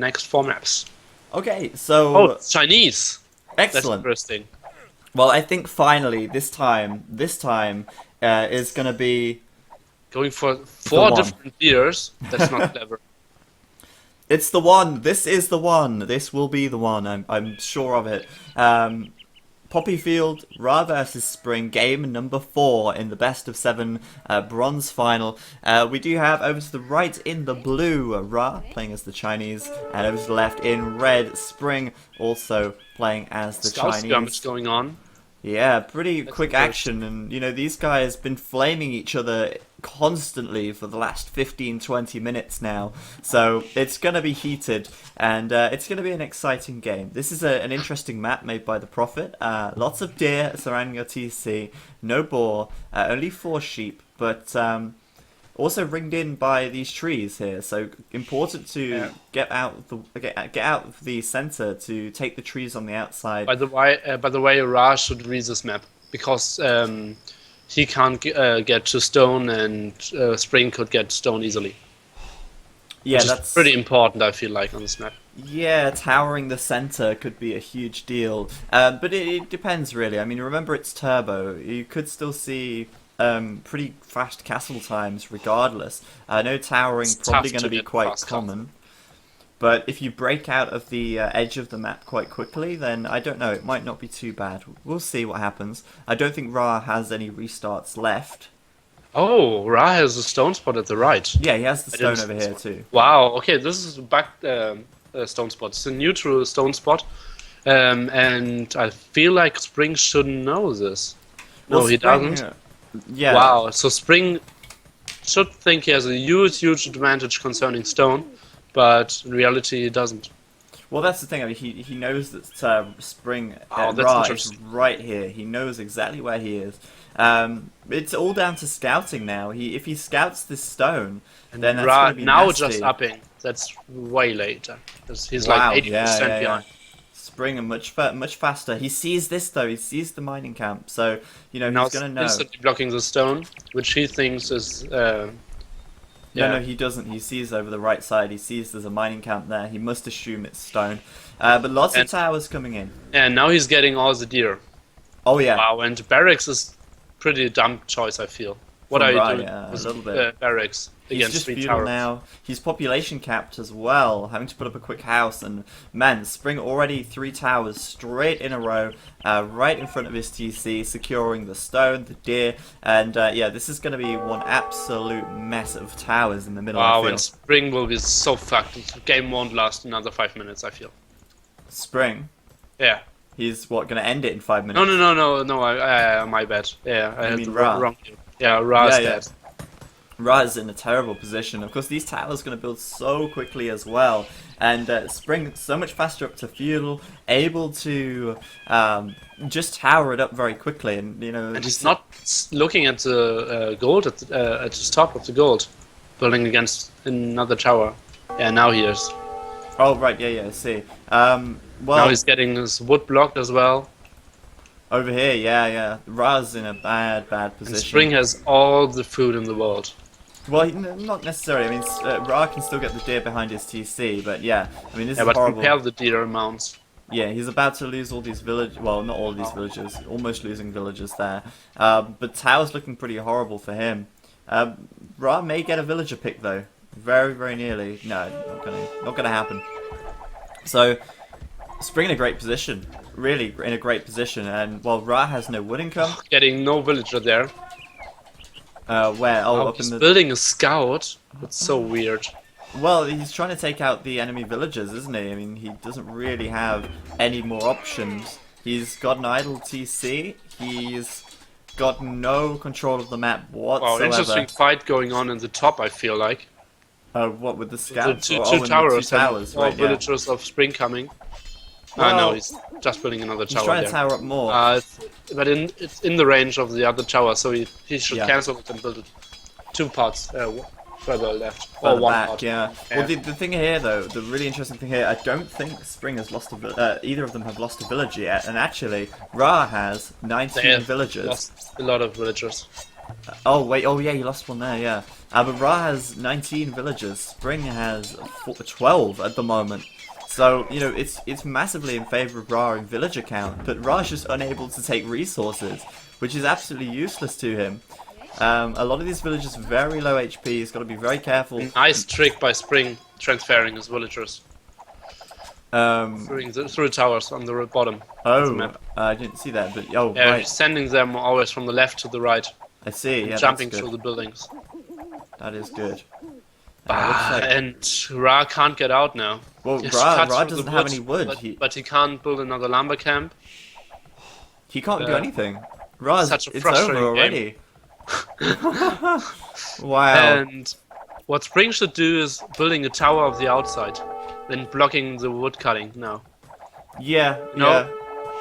next 4 maps. Okay, so Oh, it's Chinese. That's excellent. interesting. Well, I think finally this time is gonna be Going for the 4 one. different leaders. That's not clever. It's the one. This is the one. This will be the one. I'm sure of it. Poppyfield, Ra versus Spring, game number 4 in the best of 7 bronze final. We do have over to the right in the blue, Ra playing as the Chinese, and over to the left in red, Spring also playing as the Scout skirmish Chinese. going on. Yeah, pretty quick interesting. action, and these guys been flaming each other constantly for the last 15-20 minutes now, so it's going to be heated, and it's going to be an exciting game. This is an interesting map made by the Prophet. Lots of deer surrounding your TC, no boar, only 4 sheep, but also ringed in by these trees here, so important to get out of the center to take the trees on the outside. By the way, Ra should read this map because he can't get to stone, and Spring could get stone easily. Yeah, Which that's is pretty important, I feel like, on this map. Yeah, towering the center could be a huge deal, but it depends really. I mean, remember it's turbo. You could still see pretty fast castle times regardless. I know towering It's probably tough going to to be get quite fast common, but if you break out of the edge of the map quite quickly, then I don't know, it might not be too bad. We'll see what happens. I don't think Ra has any restarts left. Oh, Ra has a stone spot at the right. Yeah, he has the I stone didn't over see here this too. Wow, okay, this is a back stone spot. It's a neutral stone spot. And I feel like Spring shouldn't know this. No, Well, he Spring, doesn't. Yeah. Wow, so Spring should think he has a huge advantage concerning stone, but in reality he doesn't. Well, that's the thing. I mean, he knows that Spring Wow, that's Ra is interesting. right here. He knows exactly where he is. It's all down to scouting now. If he scouts this stone, And then that's Ra going to be now nasty. just upping. That's way later. 'Cause he's Wow, like 80% yeah. behind. Spring are much faster. He sees this though. He sees the mining camp, so Now he's going to know. instantly blocking the stone, which he thinks is No, he doesn't. He sees over the right side. He sees there's a mining camp there. He must assume it's stone. But lots of And- towers coming in. And now he's getting all the deer. Oh yeah. Wow, and barracks is pretty dumb choice, I feel. What From are you Ra, doing yeah, a with little bit. barracks He's against just 3 feudal towers? now. He's population capped as well, having to put up a quick house. And man, Spring already 3 towers straight in a row, right in front of his TC, securing the stone, the deer, and yeah, this is going to be one absolute mess of towers in the middle. I Wow, feel. and Spring will be so fucked. The game won't last another 5 minutes, I feel. Spring, Yeah. he's what going to end it in 5 minutes? No, my bad. Yeah, I You had mean the Ra? wrong view. Yeah, Ra's Yeah. dead. Ra's in a terrible position. Of course, these towers going to build so quickly as well, and Spring so much faster up to feudal, able to just tower it up very quickly, and And he's not looking at the gold at the top of the gold, building against another tower. Yeah, now he is. Oh right, yeah, I see. Now Well, he's getting his wood blocked as well. over here, yeah, Ra's in a bad And position. Spring has all the food in the world. Well, not necessarily. I mean, Ra can still get the deer behind his TC, but yeah, I mean, this Yeah, is but horrible. compare the deer amounts. Yeah, he's about to lose all these villages. Well, not all of these villagers. Almost losing villagers there. But Tao's looking pretty horrible for him. Ra may get a villager pick though. Very nearly. No, not gonna happen. So, Spring in a great position. Really in a great position. And while Ra has no wood income, Getting no villager there. where? Oh, Oh, up he's in the. building a scout. It's so weird. Well, he's trying to take out the enemy villagers, isn't he? I mean, he doesn't really have any more options. He's got an idle TC. He's got no control of the map Wow, whatsoever. interesting fight going on in the top, I feel like. What with the The scouts? two Oh, and the towers, two towers, and all right? Yeah. villagers of Spring coming. Well, No, he's just building another He's tower trying there. to tower up more. But it's in the range of the other tower, so he should Yeah. cancel it and build it 2 parts further left. Or Further 1 back, part. yeah. Yeah. Well, the thing here, though, the really interesting thing here, I don't think Spring has lost either of them have lost a village yet, and actually, Ra has 19 They have villagers. lost a lot of villagers. Oh wait, oh yeah, you lost one there, yeah. But Ra has 19 villagers. Spring has 12 at the moment. So, you know, it's massively in favour of Ra in villager count, but Ra's just unable to take resources, which is absolutely useless to him. A lot of these villagers are very low HP, he's got to be very careful. Nice trick by Spring transferring his villagers. Through towers on the bottom of the map. I didn't see that, but oh, Yeah, right. he's sending them always from the left to the right. I see, yeah, Jumping that's through good. the buildings. That is good. Ah, Looks like... and Ra can't get out now. Well, He's Ra cut through doesn't the have wood, any wood. But he can't build another lumber camp. He can't do anything. Ra's, such a it's frustrating over already. Wow. And what Spring should do is building a tower of the outside, then blocking the wood cutting now. Yeah, No, yeah.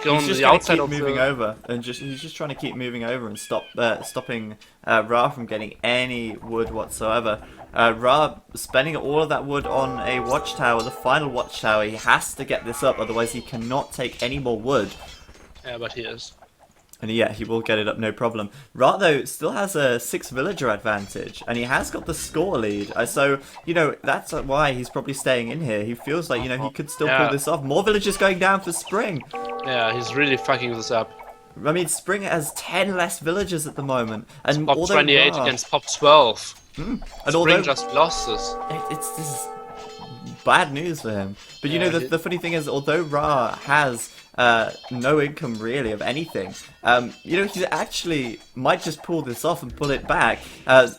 Go He's on just the gonna outside keep of moving the... over, and he's just trying to keep moving over and stopping Ra from getting any wood whatsoever. Ra spending all of that wood on a watchtower, the final watchtower. He has to get this up, otherwise he cannot take any more wood. Yeah, but he is. And yeah, he will get it up, no problem. Ra, though, still has a 6 villager advantage, and he has got the score lead. So, you know, that's why he's probably staying in here. He feels like, you know, he could still pull this off. More villagers going down for Spring. Yeah, he's really fucking this up. I mean, Spring has 10 less villagers at the moment. And Pop although 28 Ra, against Pop 12. and Spring although just lost this. this is bad news for him. But you know, the funny thing is, although Ra has no income really of anything, you know, he actually might just pull this off and pull it back.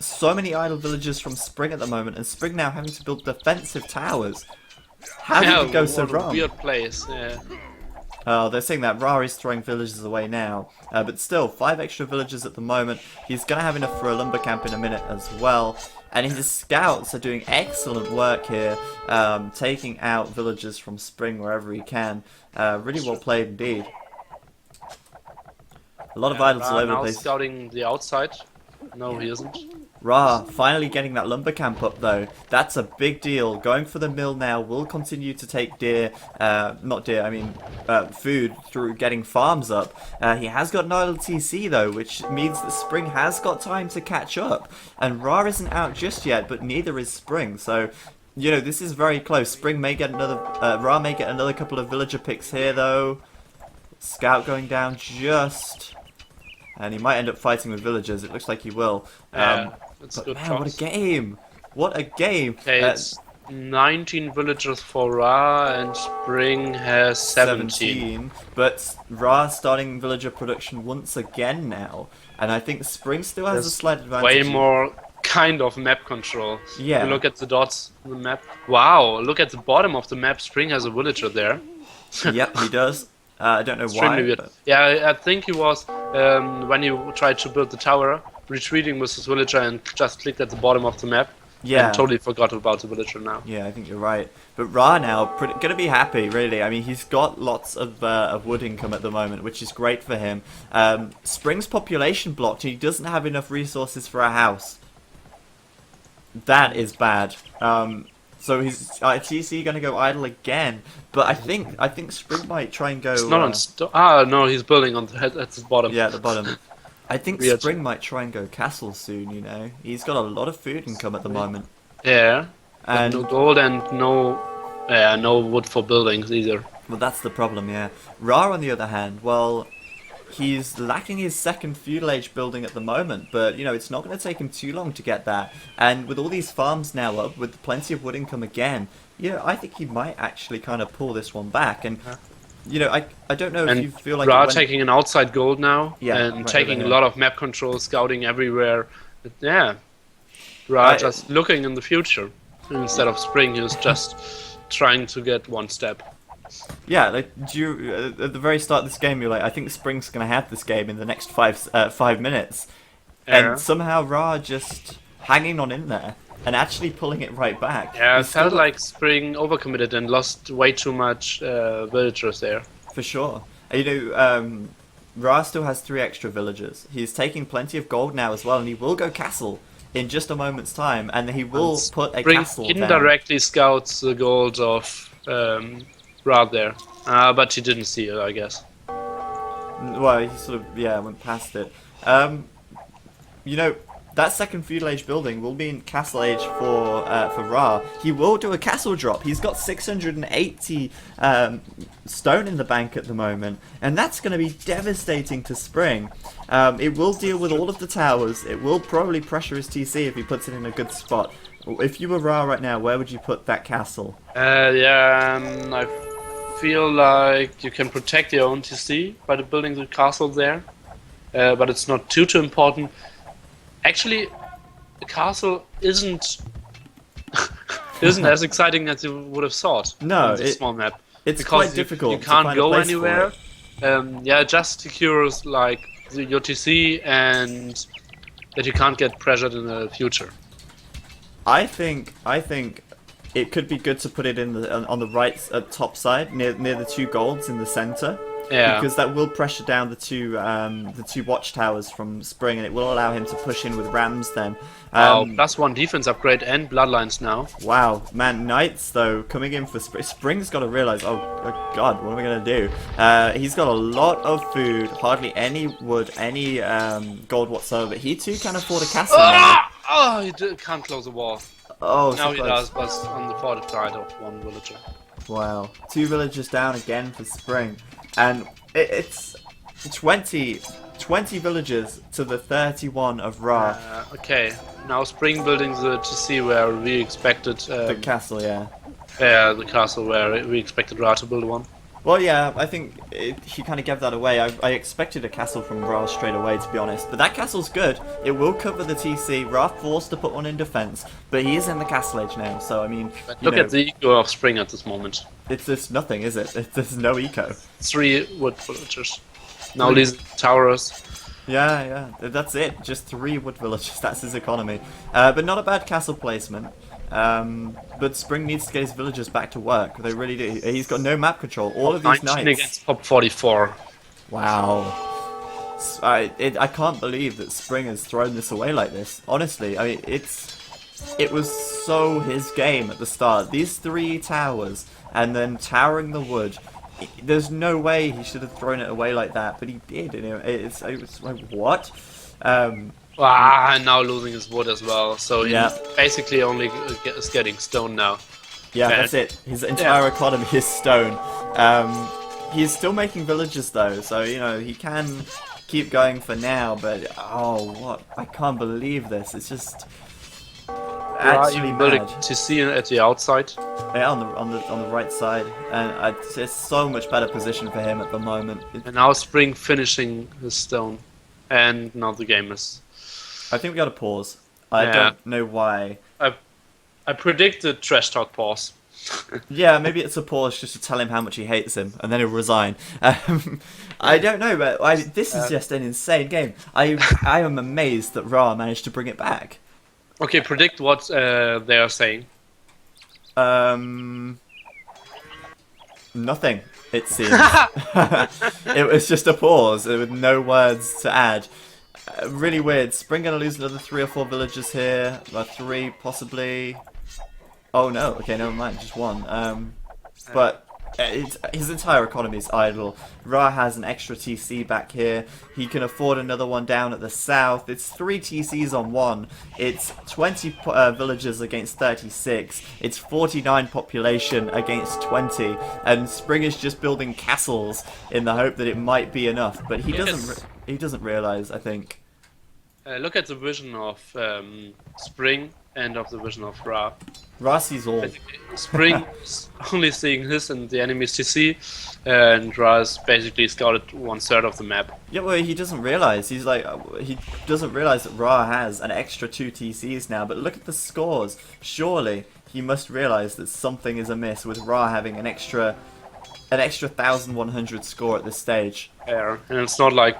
So many idle villagers from Spring at the moment, and Spring now having to build defensive towers. How did it go so what a wrong? Weird place, yeah. Oh, they're saying that Ra is throwing villagers away now. But still, 5 extra villagers at the moment. He's going to have enough for a lumber camp in a minute as well. And his scouts are doing excellent work here, taking out villagers from Spring wherever he can. Really well played indeed. A lot of idols all over the Now place. scouting the outside. No, he isn't. Ra finally getting that lumber camp up though. That's a big deal. Going for the mill now will continue to take food through getting farms up. He has got an idle TC though, which means that Spring has got time to catch up. And Ra isn't out just yet, but neither is Spring. So, you know, this is very close. Spring may get another, Ra may get another couple of villager picks here though. Scout going down just... And he might end up fighting with villagers. It looks like he will. It's But good man, chance. what a game! What a game! Okay, it's 19 villagers for Ra, and Spring has 17. But Ra starting villager production once again now, and I think Spring still has a slight advantage. Way more kind of map control. Yeah. You look at the dots on the map. Wow, look at the bottom of the map. Spring has a villager there. Yep, he does. I don't know Extremely why. weird. But... Yeah, I think he was, when he tried to build the tower, retreating with his villager and just clicked at the bottom of the map. Yeah. And totally forgot about the villager now. Yeah, I think you're right. But Ra now, gonna be happy, really. I mean, he's got lots of wood income at the moment, which is great for him. Spring's population blocked, and he doesn't have enough resources for a house. That is bad. So his TC gonna go idle again, but I think Spring might try and go. It's not on no, he's building on the head at the bottom. Yeah, at the bottom. I think Weird. Spring might try and go castle soon. You know, he's got a lot of food income at the moment, Yeah. and No gold and no wood for buildings either. well, that's the problem. Yeah, Ra on the other hand, well, he's lacking his second feudal age building at the moment, but you know it's not going to take him too long to get that. And with all these farms now up, with plenty of wood income again, you know, I think he might actually kind of pull this one back. And you know, I don't know if you feel like Ra it went... taking an outside gold now, Yeah, and right taking over a here. lot of map control, scouting everywhere. But, yeah, Ra just looking in the future instead of Spring. He was just trying to get one step. Yeah, like at the very start of this game, you're like, I think Spring's gonna have this game in the next 5 minutes, Yeah. and somehow Ra just hanging on in there and actually pulling it right back. Yeah, I He's felt still- like Spring overcommitted and lost way too much villagers there. for sure. You know, Ra still has 3 extra villagers. He's taking plenty of gold now as well, and he will go castle in just a moment's time, and he will put a Spring castle down. indirectly scouts the gold of Ra there, but he didn't see it, I guess. Well, he sort of went past it. You know, that second feudal age building will be in castle age for Ra. He will do a castle drop. He's got 680 stone in the bank at the moment, and that's going to be devastating to Spring. It will deal with all of the towers. It will probably pressure his TC if he puts it in a good spot. If you were Ra right now, where would you put that castle? I feel like you can protect your own TC by building the castle there, but it's not too important. Actually, the castle isn't as exciting as you would have thought. No, on this small map. It's Because quite difficult. You can't to find a go place anywhere. For it. Just secures like your TC and that you can't get pressured in the future. I think it could be good to put it in on the right top side near the two golds in the center. Yeah. Because that will pressure down the two watchtowers from Spring, and it will allow him to push in with rams then. +1 defense upgrade and bloodlines now. Wow, man, Knights though coming in for Spring. Spring's got to realize, oh god, what am I gonna do? He's got a lot of food, hardly any wood, any gold whatsoever. He too can afford a castle now. Oh, he can't close the wall. Oh, Now so he close. does, but on the fortified of one villager. Wow, 2 villagers down again for Spring, and it's 20 villagers to the 31 of Ra. Okay, now Spring building the TC where we expected The castle, yeah. the castle where we expected Ra to build one. Well, yeah, I think he kind of gave that away. I expected a castle from Ra straight away, to be honest. But that castle's good. It will cover the TC. Ra forced to put one in defense, but he is in the castle age now. So, I mean, But look at the eco of Spring at this moment. it's nothing, is it? There's no eco. 3 wood villagers. Now these towers. Yeah, that's it. Just 3 wood villages. That's his economy. But not a bad castle placement. But Spring needs to get his villagers back to work. They really do. He's got no map control. All of these 19 knights. against top 44. Wow. I can't believe that Spring has thrown this away like this. Honestly, I mean, it was so his game at the start. These 3 towers and then towering the wood. There's no way he should have thrown it away like that, but he did. You know, it was like, what? And now losing his wood as well. So he Yeah. basically only is getting stone now. Yeah, Bad. that's it. His entire economy is stone. He's still making villages though, so you know he can keep going for now. But oh, what? I can't believe this. It's just actually building mad. TC at the outside. Yeah, on the right side, and it's so much better position for him at the moment. And now Spring finishing his stone. And now the game is... I think we got to pause. I Yeah. don't know why. I predicted trash talk pause. Yeah, maybe it's a pause just to tell him how much he hates him, and then he'll resign. I don't know, but this is just an insane game. I am amazed that Ra managed to bring it back. Okay, predict what they are saying. Nothing, it seems. It was just a pause with no words to add. Really weird. Spring gonna lose another 3 or 4 villagers here. 3 possibly. Oh no, okay, never mind, just 1. But his entire economy is idle. Ra has an extra TC back here. He can afford another one down at the south. It's 3 TCs on 1. It's 20 villagers against 36. It's 49 population against 20. And Spring is just building castles in the hope that it might be enough. But he doesn't realize, I think. Look at the vision of Spring and of the vision of Ra. Ra sees all. Basically, Spring is only seeing his and the enemy's TC, and Ra is basically scouted 1/3 of the map. Yeah, well, he doesn't realize. He doesn't realize that Ra has an extra 2 TCs now. But look at the scores. Surely he must realize that something is amiss with Ra having an extra 1,100 score at this stage. Yeah, and it's not like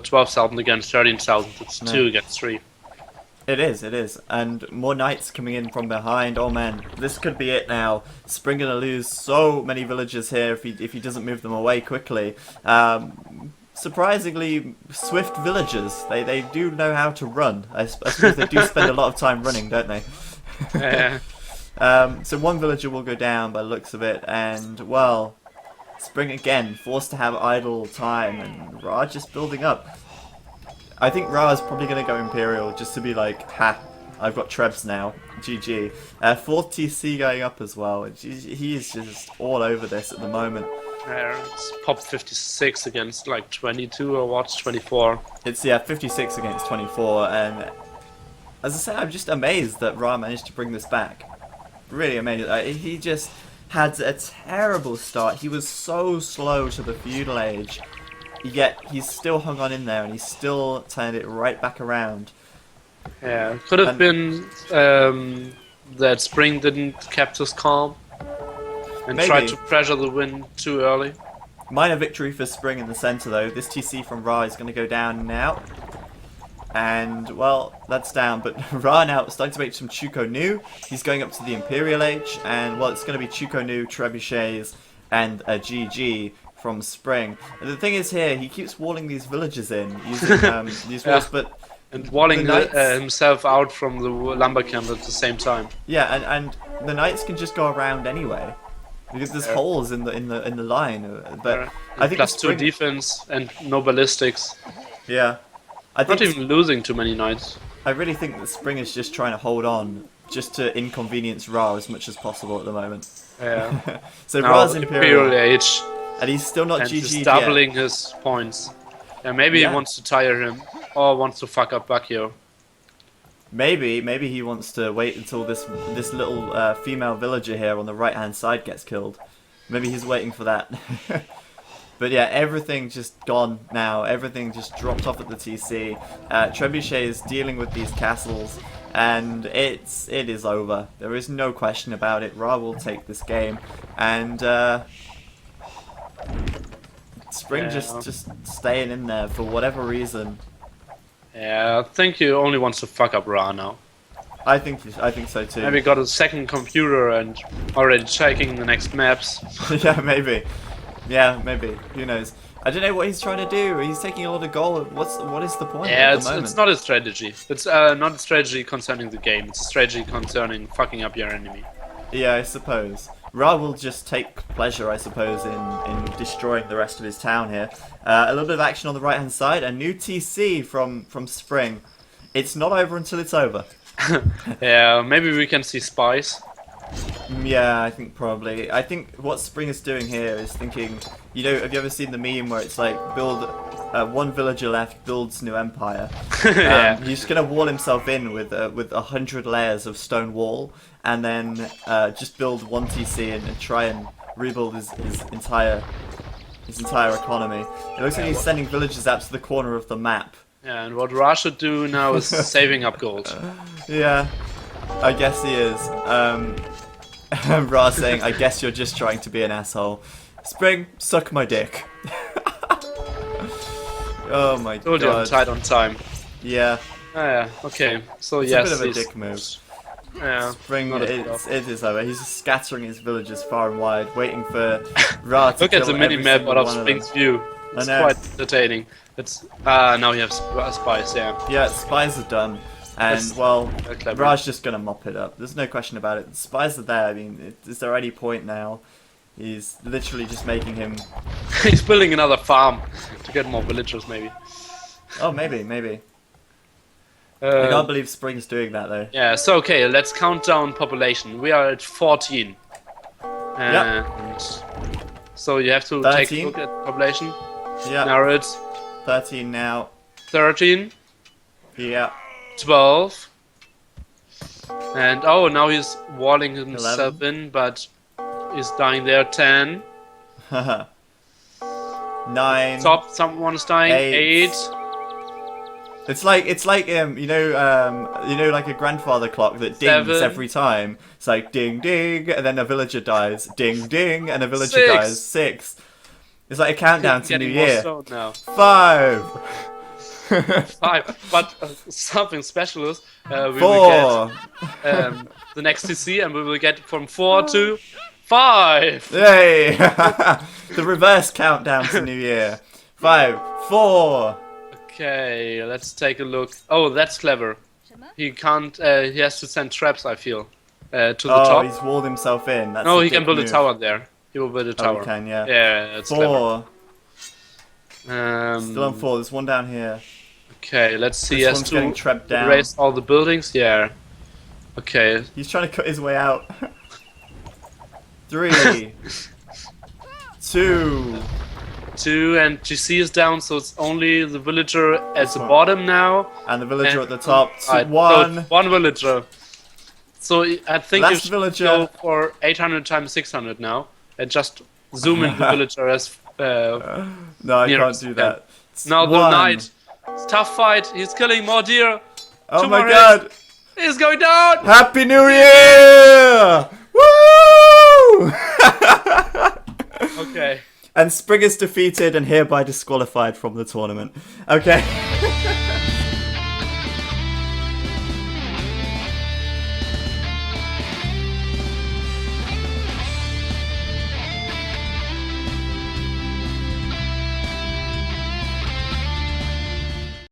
12,000 against 13,000. It's 2 against 3. It is, and more knights coming in from behind. Oh man, this could be it now. Spring gonna lose so many villagers here if he doesn't move them away quickly. Surprisingly, swift villagers. They do know how to run. I suppose they do spend a lot of time running, don't they? So 1 villager will go down by the looks of it, and well, Spring again forced to have idle time, and Ra just building up. I think Ra's probably going to go Imperial just to be like, ha, I've got Trebs now. GG. 4th TC going up as well. He is just all over this at the moment. It's pop 56 against like 22 or what? 24. It's, yeah, 56 against 24. And as I said, I'm just amazed that Ra managed to bring this back. Really amazed. He just had a terrible start. He was so slow to the feudal age. Yet he's still hung on in there and he's still turned it right back around. Yeah, could have been that Spring didn't kept his calm and Maybe. tried to pressure the win too early. Minor victory for Spring in the center though. This TC from Ra is going to go down now. And, well, that's down. But Ra now starting to make some Chuko Nu. He's going up to the Imperial age. And, well, it's going to be Chuko Nu, Trebuchets, and a GG from Spring. And the thing is here, he keeps walling these villages in using these walls, but... And walling Knights, himself out from the lumber camp at the same time. Yeah, and the Knights can just go around anyway. Because there's holes in the line. But I think plus Spring... 2 defense and no ballistics. Yeah. I think Not even losing too many Knights. I really think that Spring is just trying to hold on, just to inconvenience Ra as much as possible at the moment. Yeah. So Now Ra's Imperial, age. and he's still not And GG'd he's yet. doubling his points. Yeah, maybe Yeah. he wants to tire him. Or wants to fuck up Bakio. Maybe he wants to wait until this little female villager here on the right hand side gets killed. Maybe he's waiting for that. But yeah, everything just gone now. Everything just dropped off at the TC. Trebuchet is dealing with these castles, and it is over. There is no question about it. Ra will take this game, and Spring just staying in there for whatever reason. Yeah, I think he only wants to fuck up Ra now. I think so too. Maybe got a second computer and already checking the next maps. Yeah, maybe. Yeah, maybe. Who knows? I don't know what he's trying to do. He's taking a lot of gold. What is the point Yeah, at the moment? it's not a strategy. It's not a strategy concerning the game. It's a strategy concerning fucking up your enemy. Yeah, I suppose. Ra will just take pleasure, I suppose, in destroying the rest of his town here. A little bit of action on the right-hand side. A new TC from Spring. It's not over until it's over. Yeah, maybe we can see spies. Yeah, I think probably. I think what Spring is doing here is thinking, you know, have you ever seen the meme where it's like, build one villager left, builds new empire? Yeah. He's just gonna wall himself in with 100 layers of stone wall, and then just build one TC and try and rebuild his entire economy. It looks like he's sending villagers out to the corner of the map. Yeah, and what Ra should do now is saving up gold. Yeah, I guess he is. Ra saying, I guess you're just trying to be an asshole. Spring, suck my dick. Oh my god. Told you I'm tight on time. Yeah. Ah, yeah, okay. So It's yes, a bit of a he's- dick move. Yeah, Spring, not a it flop. is over. He's just scattering his villagers far and wide, waiting for Ra to Look at kill the every mini map single out of one them. Spring's view. It's know. quite entertaining. It's now you have spies. Yeah, Yeah, spies are done. And, That's well, clever. Ra's just gonna mop it up. There's no question about it. The spies are there. I mean, is there any point now? He's literally just making him... He's building another farm to get more villagers, maybe. Oh, maybe. I can't believe Spring's doing that, though. Yeah, so okay, let's count down population. We are at 14. And so you have to take 13. a look at population. Yeah, Now it's 13 now. 13, Yeah. 12. And oh, now he's walling himself 11. in, but he's dying there. 10. 9. Top, someone's dying. 8. It's like you know like a grandfather clock that dings 7. every time. It's like ding ding, and then a villager dies. Ding ding, and a villager 6. dies. 6. It's like a countdown to New Getting more Year. stone now. 5. 5. But something special is we 4. will get the next TC, and we will get from 4 to 5. Yay! The reverse countdown to New Year. 5, 4. Okay, let's take a look. Oh, that's clever. He can't. He has to send traps, I feel, to the Oh, top. he's walled himself in. That's No, a he can dick build a move. tower there. He will build a Oh, tower. he can, yeah. Yeah, that's clever. 4. Still on 4. There's one down here. Okay, let's see. This Has one's getting to trapped down. erase all the buildings. Yeah. Okay. He's trying to cut his way out. 3, 2. 2 and GC is down, so it's only the villager at the bottom now. And the villager And at the top. right, so 1. it's 1 villager. So I think Last you should villager. go for 800 times 600 now, and just zoom in the villager as. No, I near can't as do you that. can. Now the 1. knight. It's tough fight. He's killing more deer. Oh 2 my more god! hits. He's going down. Happy New Year! Woo! Okay. And Spring is defeated and hereby disqualified from the tournament. Okay.